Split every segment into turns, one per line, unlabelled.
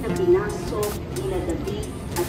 na pinasok, inadabi at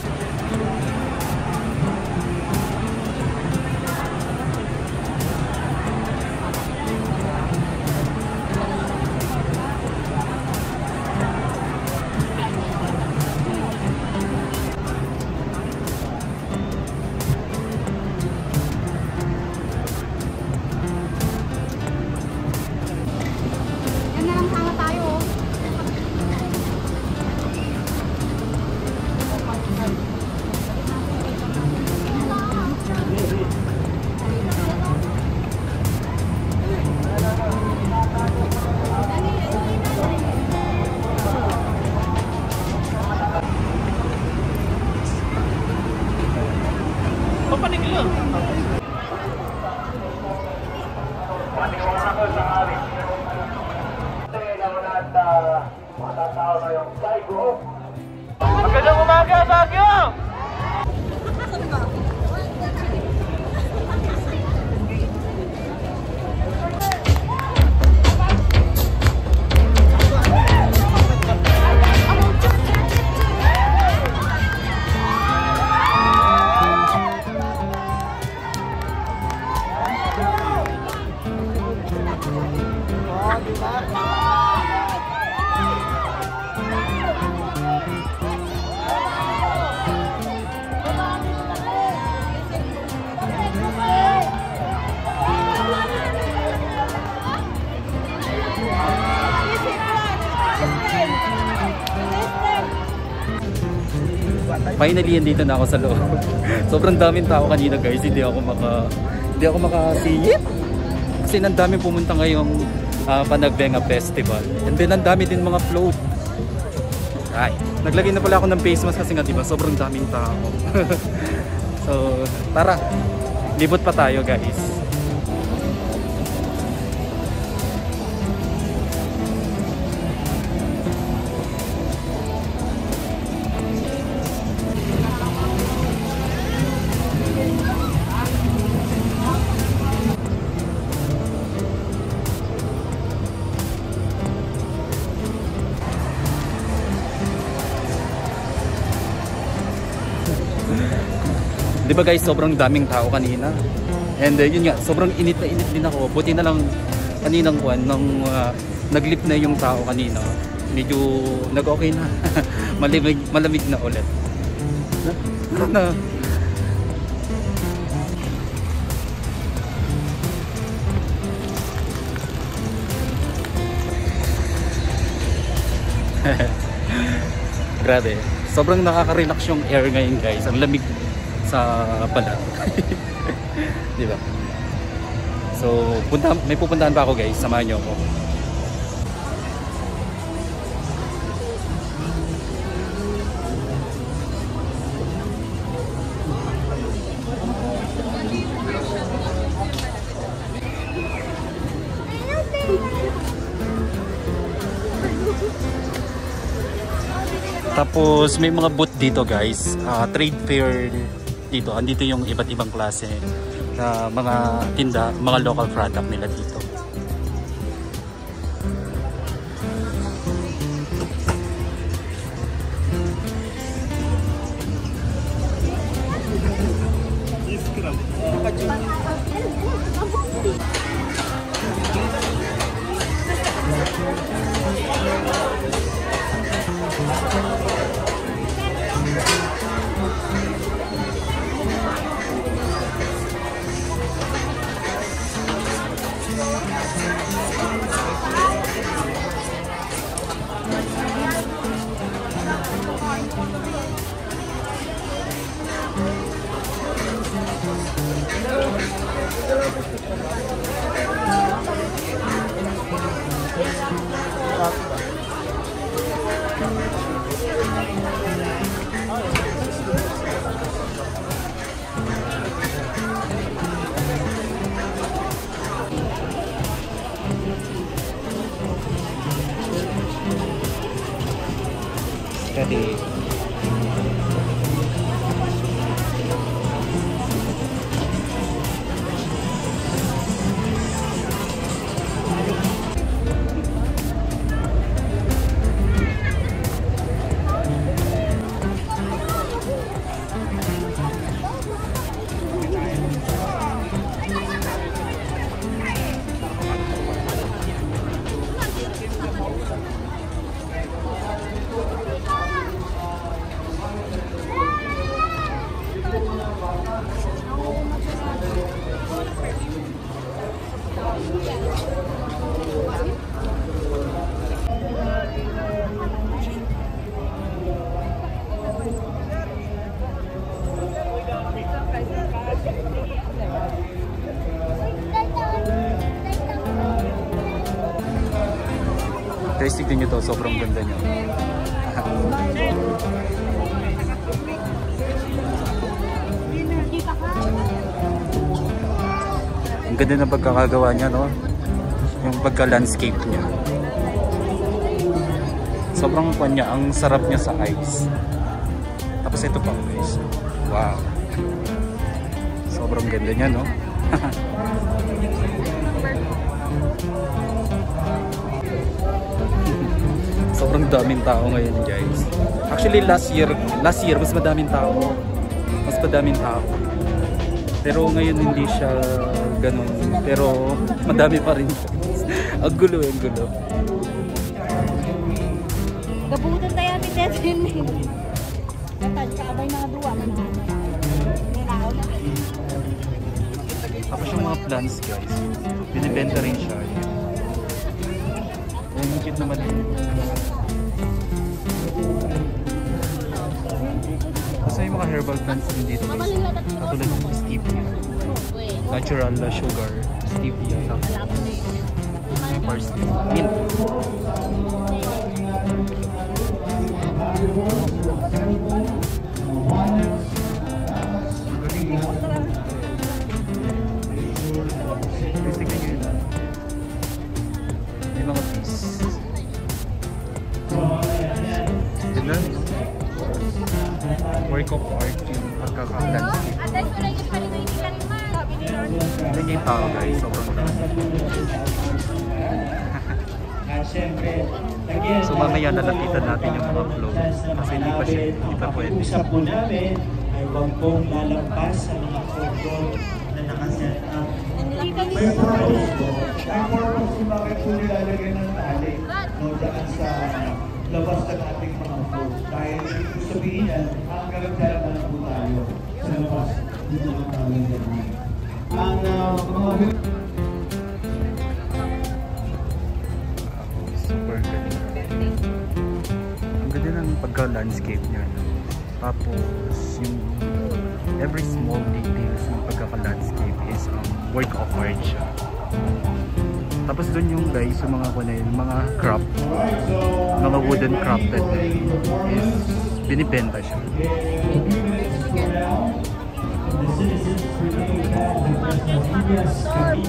Magandang umaga, Baguio!
Finally, andito na ako sa loob. Sobrang daming tao kanina, guys. Hindi ako makasingit. Kasi ang daming pumunta ngayong Panagbenga Festival. And then ang dami din mga float. Ay, naglagay na pala ako ng face mask kasi nga, diba, sobrang daming tao. So, tara. Libot pa tayo, guys. Diba guys, sobrang daming tao kanina. And yun nga, sobrang init na init din ako. Buti na lang kaninang buwan, nung naglip na yung tao kanina, medyo nag-okay na. Malamig na ulit. Na. Grabe. Sobrang nakaka-relax yung air ngayon, guys. Ang lamig sa balat. Diba? So, may pupuntahan pa ako, guys. Samahan nyo ako. Tapos may mga booth dito, guys. Trade fair dito. Andito yung iba't ibang klase na mga tinda, mga local product nila dito. Steady. Guys, tignan nyo to, sobrang ganda nyo. Ang ganda ng pagkakagawa niya, no? Yung pagka-landscape niya. Sobrang pan niya, ang sarap niya sa eyes. Tapos ito pa, guys. Wow. Sobrang ganda niya, no? Sobrang daming tao ngayon, guys. Actually, last year mas madaming tao. Mas madaming tao. Pero ngayon hindi siya ganun. Pero madami pa rin. Ang gulo, ang gulo.
Gabutan tayo ni Tetrin. Kapag kaabay na duwa man.
Tapos yung mga plants, guys. Binibenta rin siya. Ang cute naman yun. Kasi yung mga herbal plants din dito, guys. Katulad ng stevia. Natural sugar. Stevia. Parsley. Mint. May mga peace. Ganun. Work of art yung pagkaka-landscape. Ganyan yung tao, guys. Sobrang dami. So mamaya nalapitan natin yung mga flows. Kasi hindi pa pwede.
Sa po namin ay huwag pong lalampas sa mga photo na nakaset up. May purpose po. May purpose kung bakit po nilalagay ng tali daan sa labas ng ating mga photo. Dahil ibig sabihin yan, ang karagdagan na po tayo sa labas dito ng tali naman. Ang mga
super ganda. Ang ganda ng pagka-landscape niya. Tapos yung every small details ng pagkaka-landscape is work of art siya. Tapos dun yung guys, yung mga mga craft, mga wooden crafted is binibenta siya.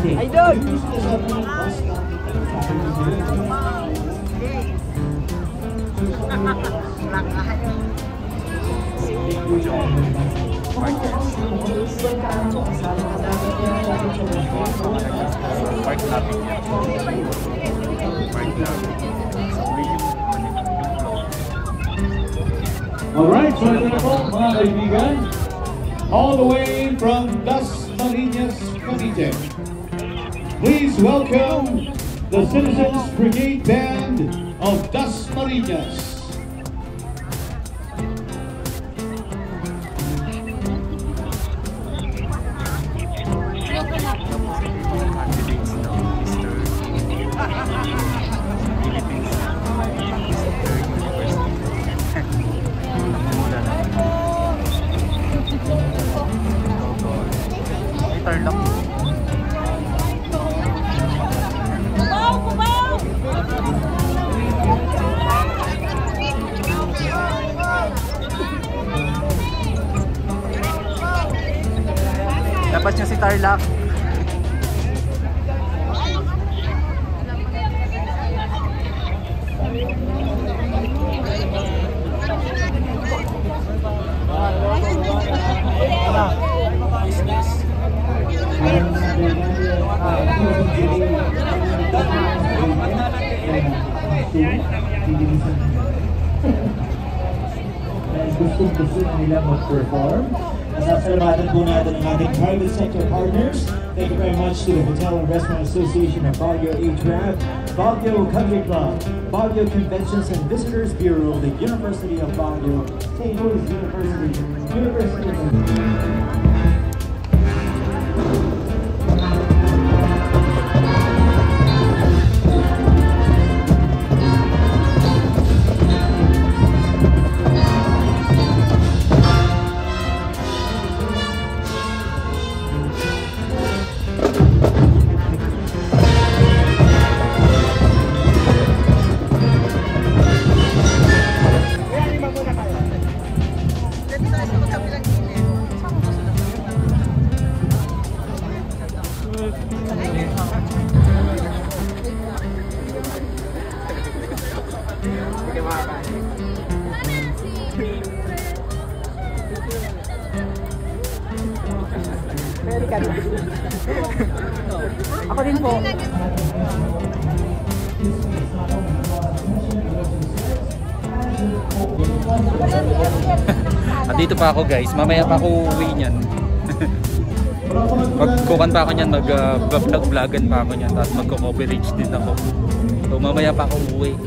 Idol!
Park natin yan. Park natin.
Alright, so ito na po mga kaibigan. all the way from Das Marinas, Cavite. Please welcome the Citizens Brigade Band of Das Marinas.
Dapat niya si Tarlac.
Gusto nila mag-perform. Nasasalamatan po natin ang ating private sector partners. Thank you very much to the Hotel and Restaurant Association of Baguio HRAB, Baguio Country Club, Baguio Conventions and Visitors Bureau, the University of Baguio, St. Louis University, University of
Ako din po.
Dito pa ako guys, mamaya pa ako uuwi niyan. Magkukan pa ako niyan, mag-vlog-vlogan pa ako niyan, tapos magko-coverage din ako. So mamaya pa ako uuwi.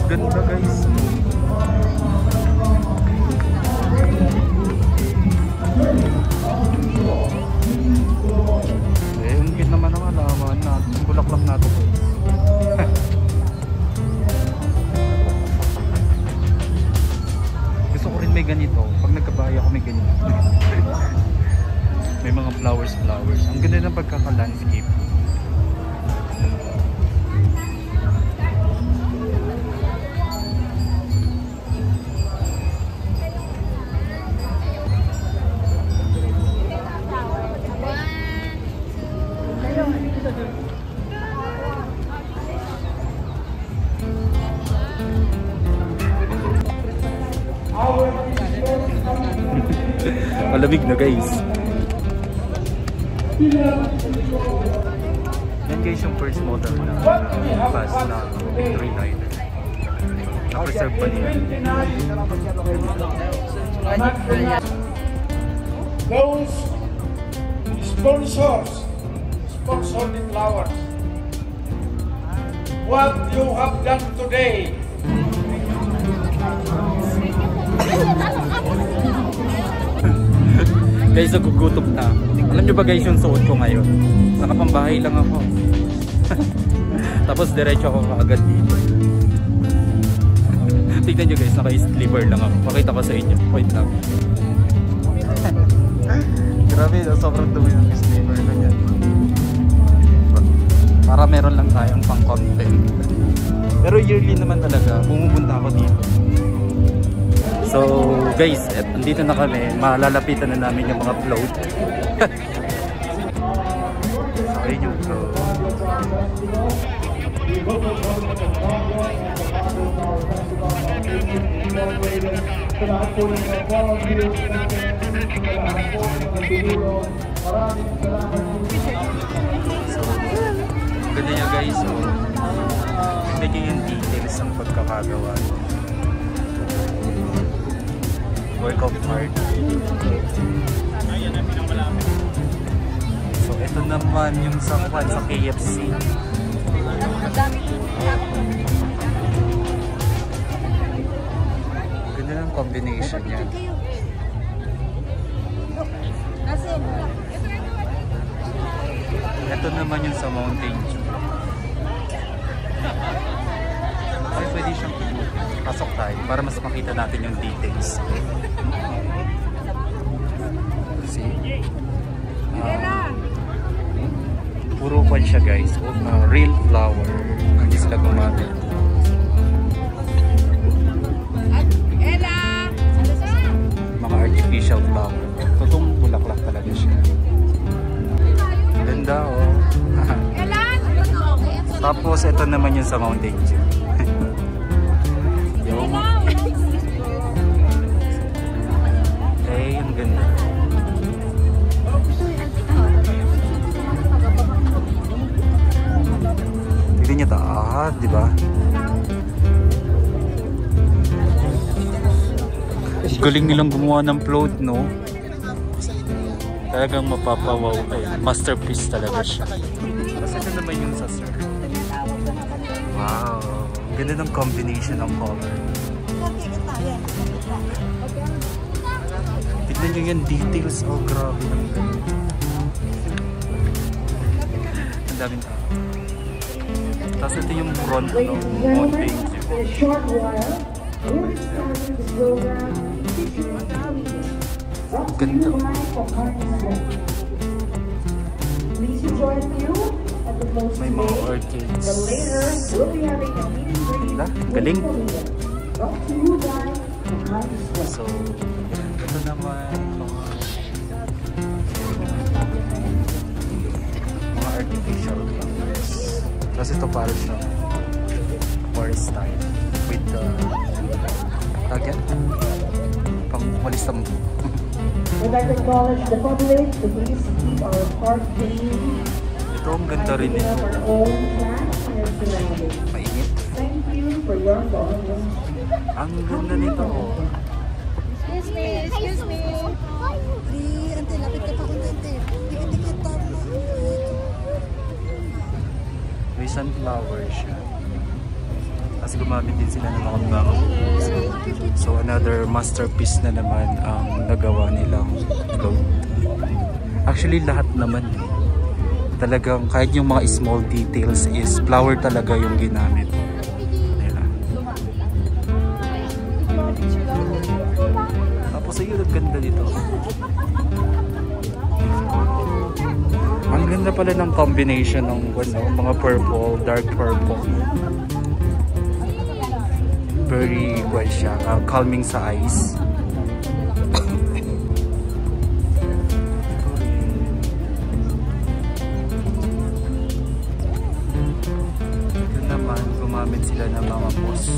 Ganda guys. Ang cute naman ang alaman natin. Bulaklak natin. Gusto ko rin may ganito. Pag nagkabaya ako may ganito. May mga flowers. Ang ganda ng pagkaka-landscape. Malamig na guys. Yan guys yung first model na bus na Victory Liner. Na-preserve pa niya.
Those sponsor the flowers. What you have done today.
Guys, nagugutom na. Alam nyo ba guys yung suot ko ngayon? Nakapambahay lang ako. Tapos diretso ako kaagad dito. Tignan nyo guys, naka-sleeper lang ako. Pakita ko sa inyo. Wait lang. Grabe, sobrang dumi ng sleeper na yan. Para meron lang tayong pang content. Pero yearly naman talaga, pumupunta ako dito. So guys, andito na kami, malalapitan na namin yung mga float. So ayun yung float. So, ganda niya guys. So, Tignan nyo yung details ng pagkakagawa. Work of art. So ito naman yung sa KFC. Ganda ng combination niya. Ito naman yung sa Mountain Dew. Ay, pwede siyang pasok tayo para mas makita natin yung details. See? Puro kwan siya guys. Real flower. Hindi sila gumamit. Mga artificial flower. Totoong bulaklak talaga siya. Ganda oh. Tapos ito naman yung sa Mountain Dew. Yung okay, ang ganda. Hindi niya taat, di ba? Galing nilang gumawa ng float, no? Talagang mapapawaw kayo. Masterpiece talaga siya. Tapos ito naman yung sa sir. Wow! Ganda ng combination ng color. Tignan nyo yung details. Oh, grabe. Ang daming tao. Tapos ito yung front ng Mountain Dew. Ganda. May mga orchids. Galing. So, ito naman mga artificial flowers. Tapos ito para siya forest style with the again pang walis tambo.
We'd like to acknowledge the public to please keep our park clean.
Ito ang ganda rin nito. Mainit.
Thank you for your volunteering.
Ang ganda nito.
Excuse me, excuse me. Ante, lapit ka pa konti. Dikit-dikit tama.
May sunflower siya. Kasi gumamit din sila ng mga bangos. So another masterpiece na naman ang nagawa nilang float. Actually lahat naman talagang kahit yung mga small details is flower talaga yung ginamit. Ayan. Tapos ayun, ang ganda dito. Ang ganda pala ng combination ng mga purple, dark purple. Very well siya, calming sa eyes. Ito naman, gumamit sila ng mga moss.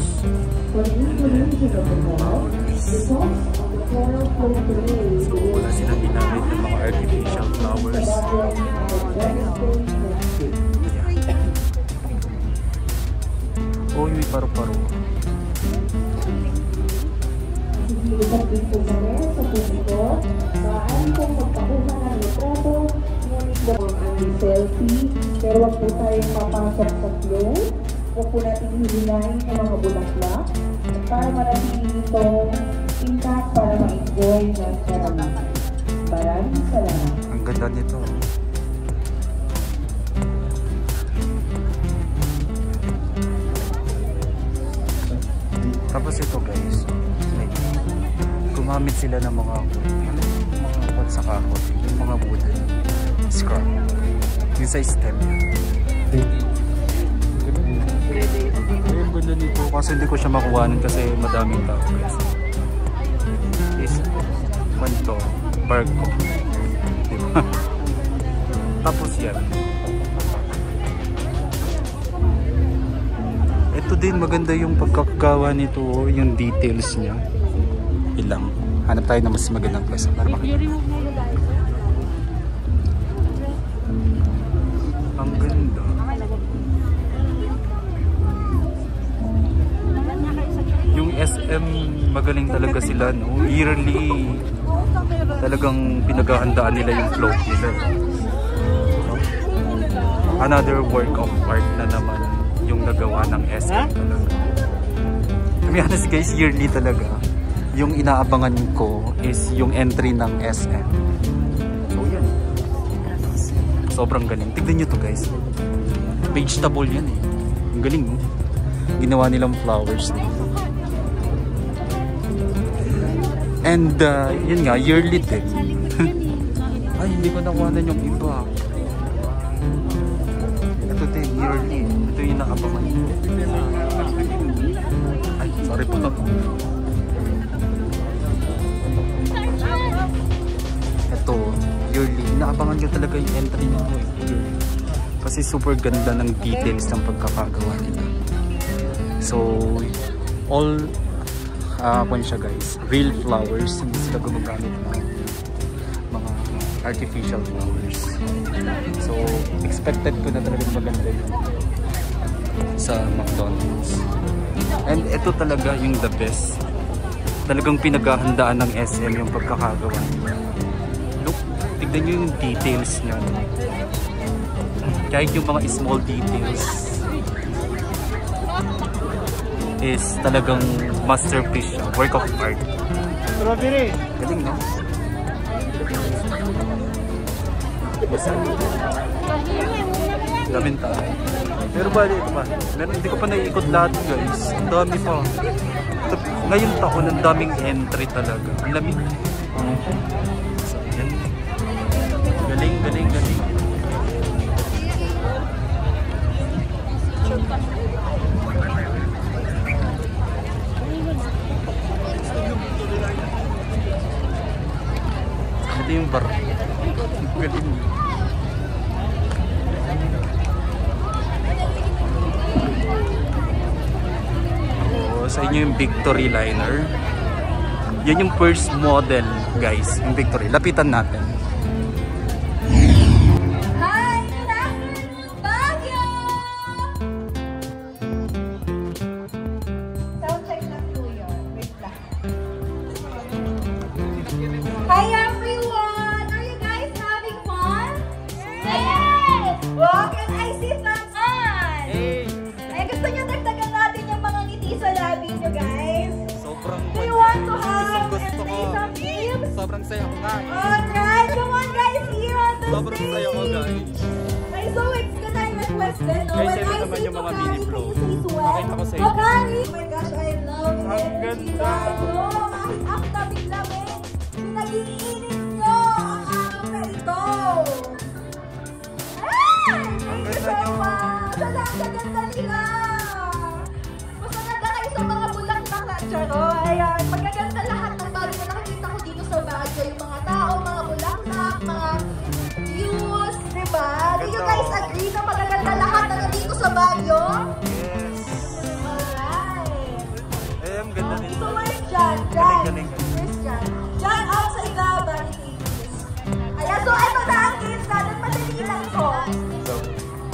So wala silang ginamit ng mga artificial flowers. Yeah. Oh, yung paru-paro.
Isang dito sa rin sa publiko, maaari pong magpakuha ng litrato, ngunit ang selfie, pero wag po tayong papasok sa flow, wag po natin hihilahin ang mga bulaklak, para manatili itong intact para ma-enjoy ng karamihan. Maraming salamat.
Ang ganda nito. Tapos ito guys, gumamit sila ng mga pot sa kakot, yung mga wooden scrap, yung sa stem niya. Ayun, ganda nito kasi hindi ko siya makuhanin kasi madaming tao guys. Is manto, barko, diba? Tapos yan. Ito din maganda yung pagkakagawa nito, yung details niya. Ilang. Hanap tayo na mas magandang place para makita. Ang ganda. SM, magaling talaga sila, no? Yearly, talagang pinaghahandaan nila yung float nila. Another work of art na naman yung nagawa ng SM talaga. To be honest guys, yearly talaga. Yung inaabangan ko is yung entry ng SM. So yan. Sobrang galing. Tignan nyo to guys. Vegetable yan eh. Ang galing no? Ginawa nilang flowers. And yun nga, yearly din. Ay, hindi ko nakuhanan yung iba. Ito din, yearly. Ito yung nakabangan. Ay, sorry po na. Ito, yearly. Naabangan ko talaga yung entry nito eh. Kasi super ganda ng details ng pagkakagawa nila. So, all kung siya guys, real flowers, hindi sila gumagamit ng mga artificial flowers. So, expected ko na talagang maganda yun sa McDonald's. And ito talaga yung the best. Talagang pinaghahandaan ng SM yung pagkakagawa nila. Look, tignan nyo yung details niya. Kahit yung mga small details is talagang masterpiece siya. Work of art.
Strawberry.
Galing, no? Daming tao. Pero ba, ito ba? Hindi ko pa naiikot lahat guys. Ang dami pa. Ngayong taon, ang daming entry talaga. Ang lamig. So, yan. Galing, galing, galing. Ito yung bar. Galing. Sa inyo yung Victory Liner. Yan yung first model guys, yung Victory. Lapitan natin.
Hi! Good afternoon, Baguio! Sound check na po yun. Wait lang. Hi everyone! Are you guys having fun? Yes! Wow, can I see thumbs on?
Hey!
Ay, gusto nyo dagdagan natin yung mga ngiti sa labi nyo guys?
Sobrang
Do you want to have
gusto
and
ko.
say some tips?
Sobrang saya ko nga.
Alright, come on guys, here on the
Sobrang
stage!
saya ko guys.
Ay, so can I request then, no?
Guys,
When
ito
I
naman
say
yung mga
Pagari,
mini
can
pro.
you say sweat?
Pakita ko sa inyo.
Pagari! Oh my gosh, I love it.
Ang ganda.
Kahit after biglamin, pinag-iinit nyo ang aking perito. Ay!
Ang
Thank you
ganda
so
nyo.
much. Ang ganda nila. Mas maganda kayo sa mga bulaklak na charo. Ayan, magaganda lahat ng bago na nakikita ko dito sa Baguio. Yung mga tao, mga bulaklak, mga views, diba? Do you guys agree na magaganda lahat na nandito sa Baguio?
Yes.
Alright.
Eh, ang ganda nito.
So where's John?
Galing, galing.
Where's John? John, outside the barricades. Ayan, so ito na ang games natin. Madali lang to.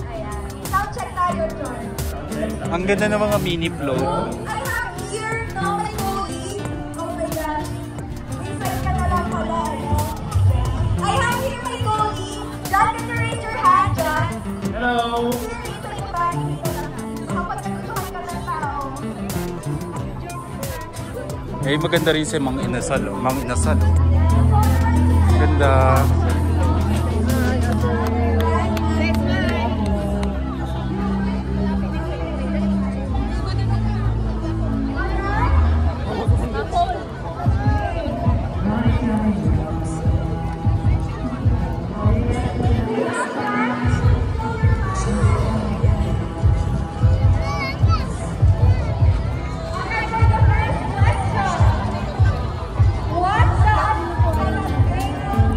Ayan. Sound check tayo, John.
Ang ganda ng mga mini float.
I have here, no, my goalie. Oh my gosh. Inside ka na lang pala, no? I have here my goalie. John, can you raise your hand, John?
Hello.
Here, ito yung bag. Ito lang. Kapag nagustuhan ka ng tao.
Eh, maganda rin si Mang Inasal. Oh. Mang Inasal. Oh. Ganda.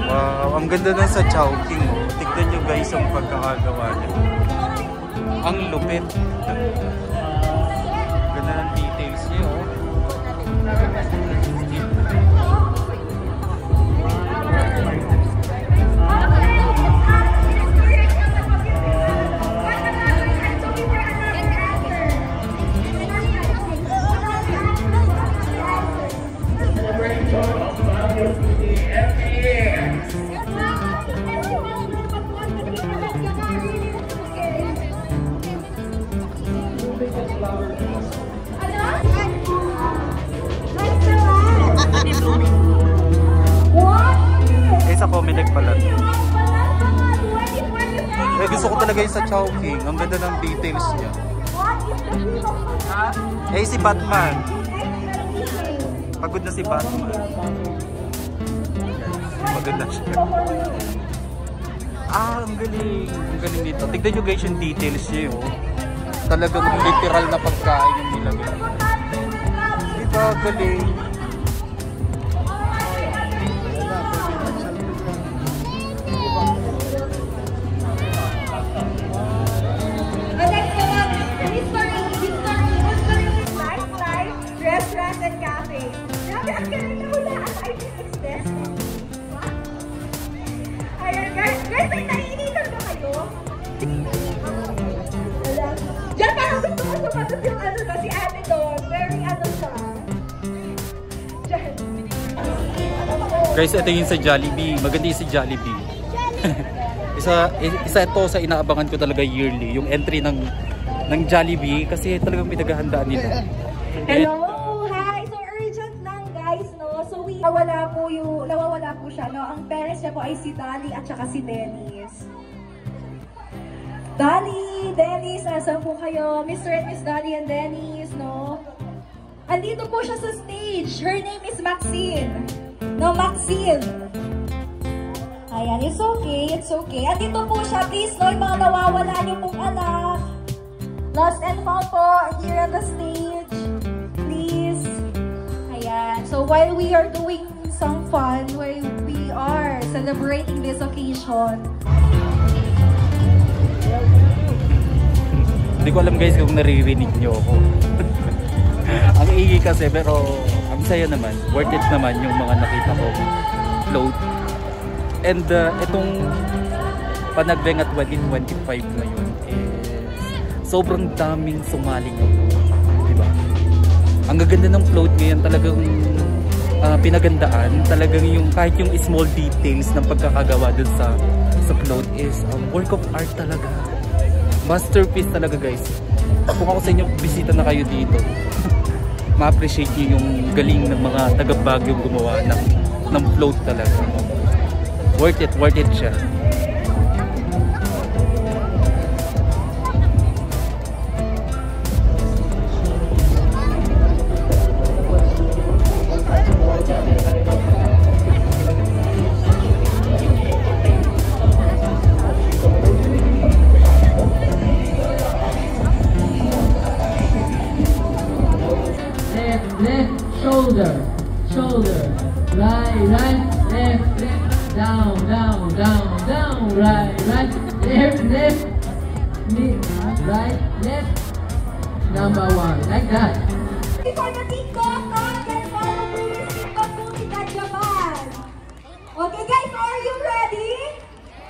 Wow, ang ganda na sa Chowking. Oh. Tignan nyo guys ang pagkakagawa niya. Ang lupit. Ganda ng details niya. Oh. Eh, sa Comelec pala. Eh, gusto ko talaga yung sa Chowking. Ang ganda ng details niya. Eh, si Batman. Pagod na si Batman. Maganda siya. Ah, ang galing. Ang galing dito. Tignan nyo guys yung details niya yun. Talagang literal na pagkain yung nilagay. Diba, galing.
Restaurant and cafe. Grabe, ang galing na hulaan. I think it's best. Ayan, guys, may naiinitan ba kayo? Diyan parang gusto ko sumatot yung ano ba, si ate doon. Very ano siya. Diyan.
Guys, ito yung sa Jollibee. Maganda yung sa Jollibee. isa ito sa inaabangan ko talaga yearly. Yung entry ng Jollibee kasi talagang pinaghahandaan nila.
Hello! Nawawala po siya, no? Ang parents niya po ay si Dali at saka si Dennis. Dali, Dennis, asan po kayo? Mr. and Miss Dali and Dennis, no? Andito po siya sa stage. Her name is Maxine. No, Maxine. Ayan, it's okay, it's okay. Andito po siya, please, no? Yung mga nawawala niyo pong anak. Lost and found po, here on the stage. Please. Ayan, so while we are doing some fun, where we are celebrating this occasion.
Hindi ko alam guys kung naririnig nyo ako. Ang iigi kasi pero ang saya naman. Worth it naman yung mga nakita ko float. And itong Panagbenga 2025 ngayon is sobrang daming sumaling ako. Diba? Ang gaganda ng float ngayon talagang pinagandaan, talagang yung kahit yung small details ng pagkakagawa dun sa float is work of art talaga. Masterpiece talaga guys. Kung ako sa inyo, bisita na kayo dito. Ma-appreciate nyo yung galing ng mga taga-Baguio gumawa ng float talaga. Worth it siya.
Shoulder, right, left, down, right, left, right, left, number 1, like that.
Before the TikTok, can follow please TikTok Music Japan. Okay guys, are you ready?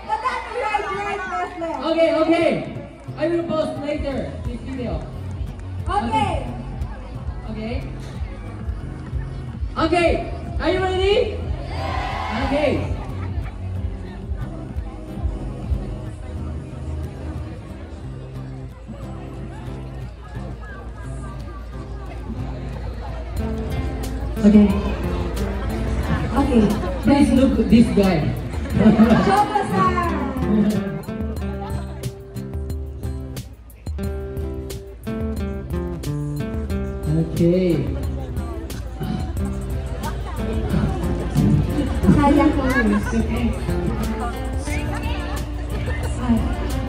Right, left.
Okay. I will post later this video.
Okay.
Okay, are you ready? Okay. Please look at this guy. Okay.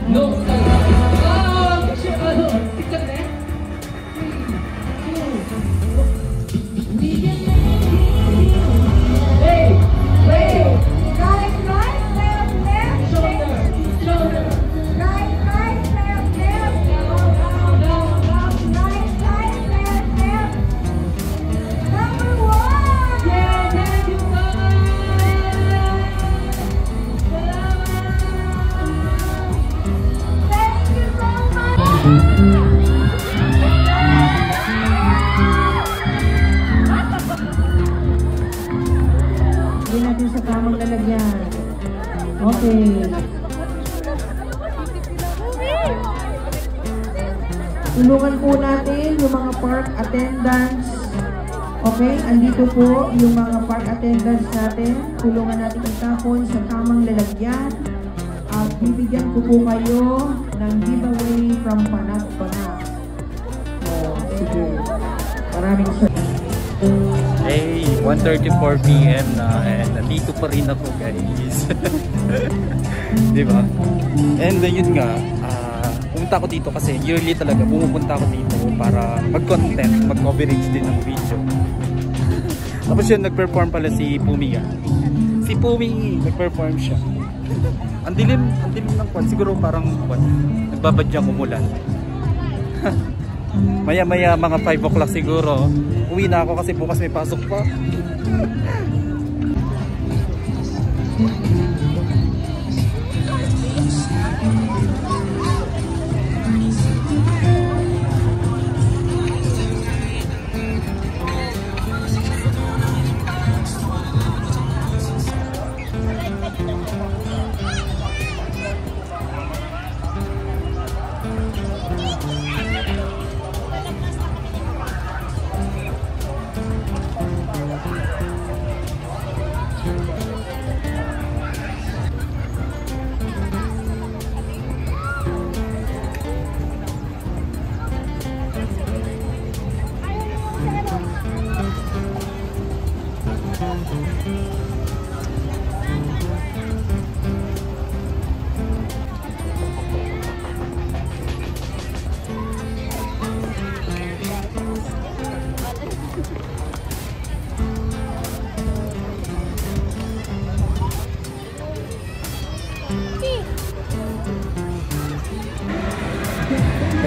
No.
Natin sa tamang lalagyan. Okay. Tulungan po natin yung mga park attendants. Okay, andito po yung mga park attendants natin. Tulungan natin itapon sa tamang lalagyan. At bibigyan ko po kayo ng giveaway from Panak-Panak. Sige. Maraming salamat.
Hey, 1:34 PM na and nandito pa rin ako guys. Diba? And yun nga, pumunta ako dito kasi yearly talaga pumupunta ako dito para mag-content, mag-coverage din ng video. Tapos yun, nag-perform pala si Pumi. Si Pumi, nag-perform siya. Ang dilim ng kwan, siguro parang kwan, nagbabadyang umulan. Maya-maya mga 5 o'clock siguro, uwi na ako kasi bukas may pasok pa.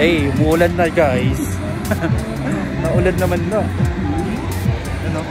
Hey, umuulan na guys. Naulan naman na. Ano?